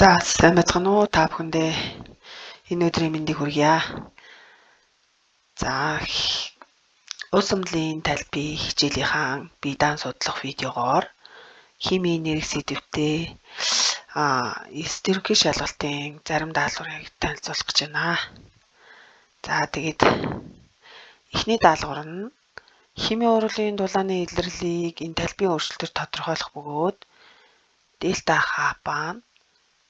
За сайн байцгаана уу та бүхэндээ энэ өдрийн мэндийг хүргье. За улс өмдлийн талбай хичээлийнхаа бие даан судлах видеогоор химийн нэрэг сэдвтэй эстерокийн шалгалтын зарим даалгаврыг танилцуулах гэж байна. За тэгээд эхний даалгавар нь химийн урлагийн дулааны илэрлийг энэ талбайн өөрчлөлтөөр тодорхойлох бөгөөд дельта хапан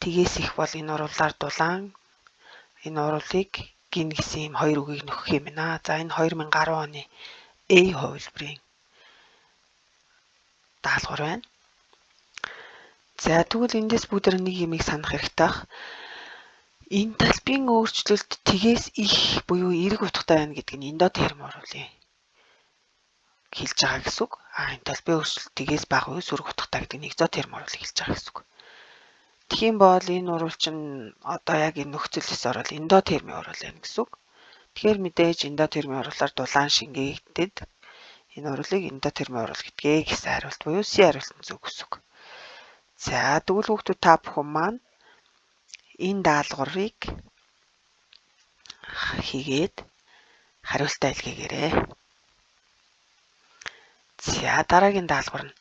тгээс их бол энэ уруулаар дулаан энэ уруулыг гин гэсэн юм хоёр үгийг нөхөх юм байна. За энэ 2010 оны A хувилбарын даалгавар байна. За тэгвэл эндээс бүгд нэг юмыг санах хэрэгтэй бах. Энэ талбайн өөрчлөлт тгээс их буюу эрг утгатай байна гэдэг нь эндотерм уруулын хэлж байгаа гэсэн үг. Энэ талбайн өөрчлөлт тгээс бага буюу сүрэг утгатай гэдэг нь экзотерм уруулыг хэлж байгаа гэсэн үг. Тэгхийн бол энэ урвал чинь одоо яг энэ нөхцөлөөс орол эндотермийн урвал байна гэсэн үг. Тэгэхээр мэдээж эндотермийн урвалаар дулаан шингээгдэд энэ урвалыг эндотермийн урвал гэдгээ гэсэн хариулт буюу C хариултанд зөв гэсэн үг. За тэгвэл хүүхдүүд та бүхэн маань энэ даалгаврыг хийгээд хариултаа илгээгээрэй. За дараагийн даалгавар нь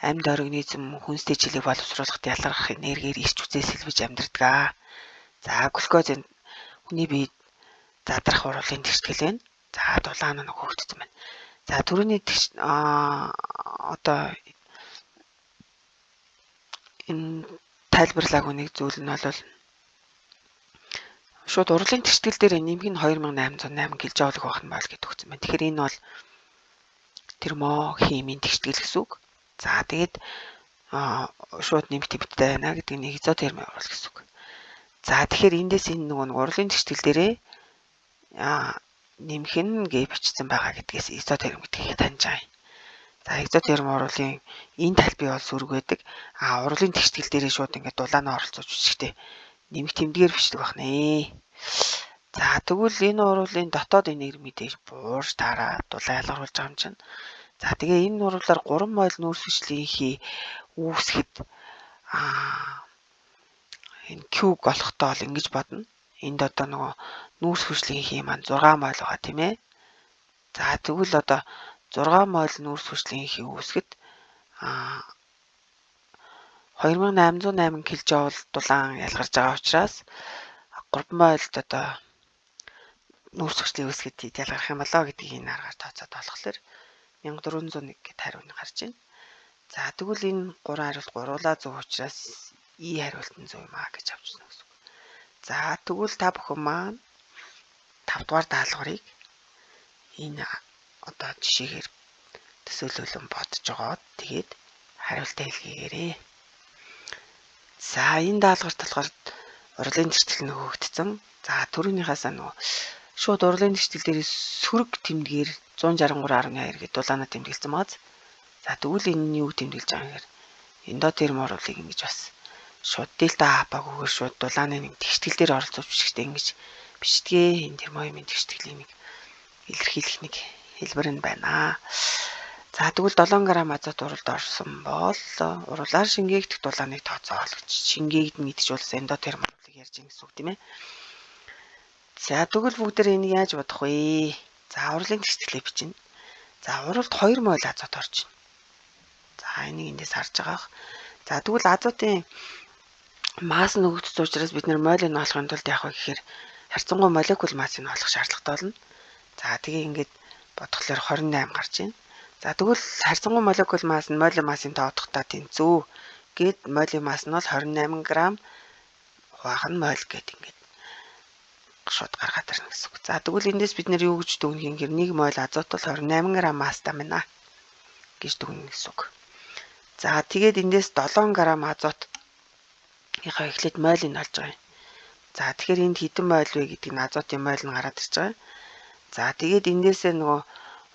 амьд организм хүнстэй жилийг боловсруулахад ялгарх энергиэр ирч үзээс сэлбэж амьдардаг. За глюкоз энэ хүний биед задрах уруулын тэгштгэл байна. За дулаан нь хөөгдсөн байна. За түрүүний одоо энэ тайлбарлаагүй нэг зүйл нь бол шууд урлын тэгштгэл дээр нэмэх нь 2808 кJ байх нь бол гэдэг өгсөн байна. Тэгэхээр энэ бол термохимийн тэгштгэл гэсэн үг. За тэгээд шууд нэмэх төвтэй байна гэдэг нь экзотермийн урвал гэсэн үг. За тэгэхээр эндээс энэ нөгөө урлын тэгштгэл дээрээ нэмэх нь гээ бичсэн байгаа гэдгээс экзотерм гэдгийг таньж байгаа юм. За экзотерм урвалын энэ талбай бол сүрэг байдаг. Урлын тэгштгэл дээрээ шууд ингээд дулаанаа оролцуулж бичгтээ нэмэх тэмдгээр бичдэг байна. За тэгвэл энэ урвалын дотоод энерги мэдээж буурж тараа дулаан ялгаруулж байгаа юм чинь. За тэгээ энэ урвалаар 3 мол нүүрс хүчлийнхий үүсгэхэд энэ Q болохтой бол ингэж бодно. Энд одоо нөгөө нүүрс хүчлийнхий маань 6 мол байгаа тийм ээ. За тэгвэл одоо 6 мол нүүрс хүчлийнхий үүсгэхэд 2808 кJ дулаан ялгарч байгаа учраас 3 молд одоо нүүрс хүчлийн үүсгэхэд ялгарх юм болоо гэдгийг энэ аргаар тооцоод болохоор 1401 гэд хариу нь гарч байна. За тэгвэл энэ 3 хариулт гуруулаа зөв учраас И хариулт нь зөв юм гэж авчихна гэсэн үг. За тэгвэл та бүхэн маань 5 дугаар даалгаврыг энэ одоо жишээгээр төсөөлөлөн бодож жогоод тэгээд хариултаа илгээгээрэй. За энэ даалгаварт болохоор урлын тэгштгэл нь хөөгдсөн. За түрүүнийхээс нөгөө шууд урлын тэгштгэл дээрээс сүрэг тэмдгээр 163.2 гэдэг дулаанаа тэмдэглэсэн бааз. За тэгвэл энэ нь юу тэмдэглэж байгаа юм гэхээр эндотерм уруулыг ингэж бас шууд дельта хапагүйгээр шууд дулааны нэг тэгштгэл дээр оролцож бичгтээ ингэж бичдгээ. Энэ термоимийн тэгштгэлийн нэг илэрхийлэх нэг хэлбэр нь байна. За тэгвэл 7 г азот уралд орсон бол уруулаар шингээгдэх дулааныг тооцоол гэж шингээгдэн гэдэг чинь бол эндотерм уруулыг ярьж байгаа гэсэн үг тийм ээ. За тэгвэл бүгдээр энийг яаж бодох вэ? За урлын тэгшгэлээ бичнэ. За уралд 2 мол азот орж байна. За энийг эндээс харж байгаа. За тэгвэл азотын масс нь өгөгдсөн учраас бид нэр молийг нь олохын тулд яах вэ гэхээр харьцангуй молекул массыг нь олох шаардлагатай болно. За тэгээ ингээд бодглохлоор 28 гарч байна. За тэгвэл харьцангуй молекул масс нь молекулын массын тоодохдоо тэнцүү гэд молекулын масс нь бол 28 г хуваах нь мол гэд ингээд шууд гаргаад ирнэ гэсэн үг. За тэгвэл эндээс бид нэр юу гэж дүгнэх юм гэхээр 1 мол азот бол 28 г масстай байна гэж дүгнэх гэсэн үг. За тэгээд эндээс 7 г азот ихэ эхлээд молийг нь олж байгаа юм. За тэгэхээр энд хэдэн мол вэ гэдэг нь азотын мол нь гараад ирж байгаа. За тэгээд эндээсээ нөгөө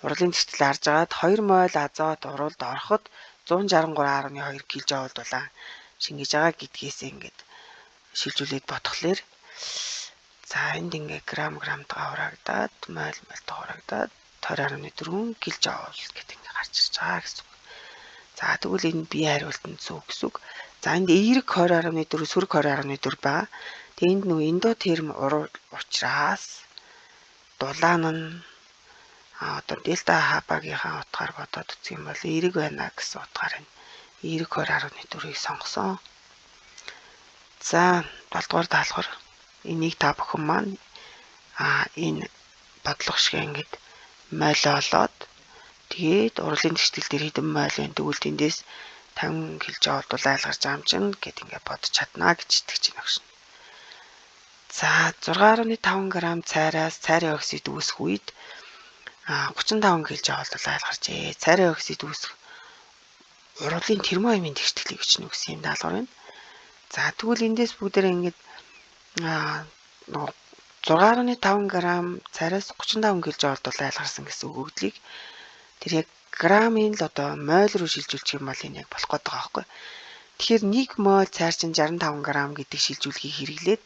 урлын тэгштэл харж агаад 2 мол азот уралд ороход 163.2 кJ дулаан шингэж байгаа гэдгээсээ ингээд шилжүүлээд бодглохлоор за энд ингээ грамм хаврагдаад мол хаврагдаад 20.4 кJ гэдэг ингээ гарч ирж байгаа гэсэн үг. За тэгвэл энэ бие хариулт нь зөв гэсэн үг. За энд эерэг 20.4 сөрөг 20.4 байгаа. Тэгээ энд нөгөө эндотерм учраас дулаан нь одоо дельта хабагийнхаа утгаар бодоод үзэх юм бол эерэг байна гэсэн утгаар энэ эерэг 20.4-ийг сонгосон. За 7 дугаар даалгавар энийг та бүхэн маань энэ бодлого шиг ингэж мойлоолоод тэгээд урлагийн тэгштэл дээр хэдэн мойл байна тэгвэл тэндээс 50 кж бол айлгарч байгаа юм чинь гэд ингээд бодож чаднаа гэж итгэж байна гэж. За 6.5 г цайраас цайрын оксид үүсэх үед 35 кж бол айлгарчээ. Цайрын оксид үүсэх урлагийн термоамийн тэгштэглийг бичнэ гэсэн юм даалгавар байна. За тэгвэл эндээс бүгдээрээ ингээд 6.5 г цайраас 35 кж бол айлгарсан гэсэн өгөгдлийг тэр яг грамын л одоо моль руу шилжүүлчих юм бол энэ яг болох гээд байгаа байхгүй. Тэгэхээр 1 моль цайр чинь 65 г гэдэг шилжүүлгийг хэрэглээд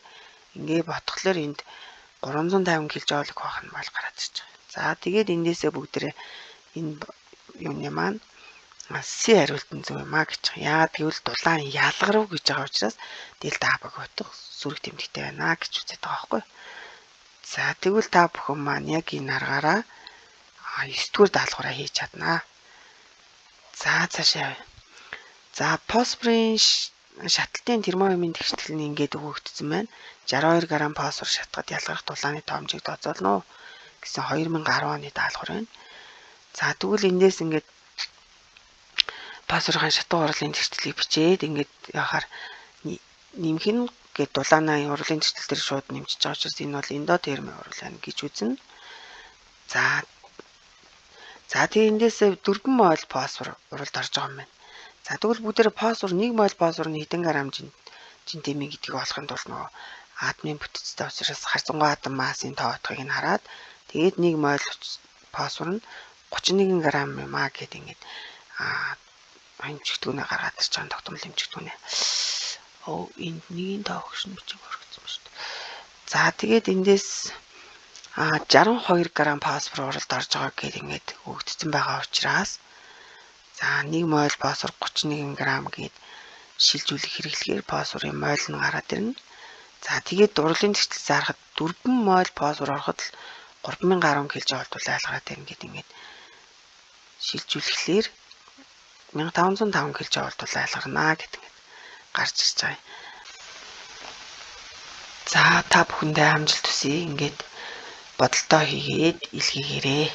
ингээ ботхолоор энд 350 кж байх нь бол гараад ирж байгаа. За тэгээд эндээсээ бүгдээрээ энэ юуны маань С хариултан зөв юм гэж байгаа. Яагаад гэвэл дулаан ялгарв гэж байгаа учраас дельта хабаг утга сүрэг тэмдэгтэй байна гэж үзээд байгаа байхгүй. За тэгвэл та бүхэн маань яг энэ аргаараа 9-р даалгавраа хийж чаднаа. За цаашаа. За фосфорын шаталтын термоамийн тэгштэл нь ингээд өгөгдсөн байна. 62 г фосфор шатгад ялгарх дулааны тоомжийг тооцоолно гэсэн 2010 оны даалгавар байна. За тэгвэл эндээс ингээд фосфорын шатгал урлагийн тэгшtelийг бичээд ингээд яхаар нэмэх нь гэдэг дулааны урлагийн тэгштэл дээр шууд нэмчихэж байгаа учраас энэ бол эндотермийн урлаа гэж үзнэ. За тэгээ эндээс 4 моль фосфор уралд орж байгаа юм байна. За тэгвэл бүгдээр фосфор 1 моль фосфор нь хэдэн грамм жинтэмийн гэдгийг олохын тулд нөгөө атомын бүтцтэй учраас харьцангуй атом массын тоо утгыг нь хараад тэгээд 1 моль фосфор нь 31 грамм юм аа гэд ингээд хэмжигдэхүүнээ гаргаад ирж байгаа тогтмол хэмжигдэхүүнээ. Энд нэгийн тоо өгшин бичиг өргөцсөн ба шүү дээ. За тэгээд эндээс 62 г фосфор уралд орж байгаа гэд ингээд өгдсөн байгаа учраас за 1 моль фосфор 31 г гэд шилжүүлэх хэрэглэхээр фосфорын моль нь гараад ирнэ. За тэгээд урлагийн тэгштэл зарахад 4 моль фосфор ороход л 3010 кж бол айлгараад ирнэ гэд ингээд шилжүүлэхлээр 1505 кж бол айлгарнаа гэдэг гарч ирж байгаа. За та бүхэндээ амжилт хүсье. Ингээд бодолтоо хийгээд илгээгээрэй.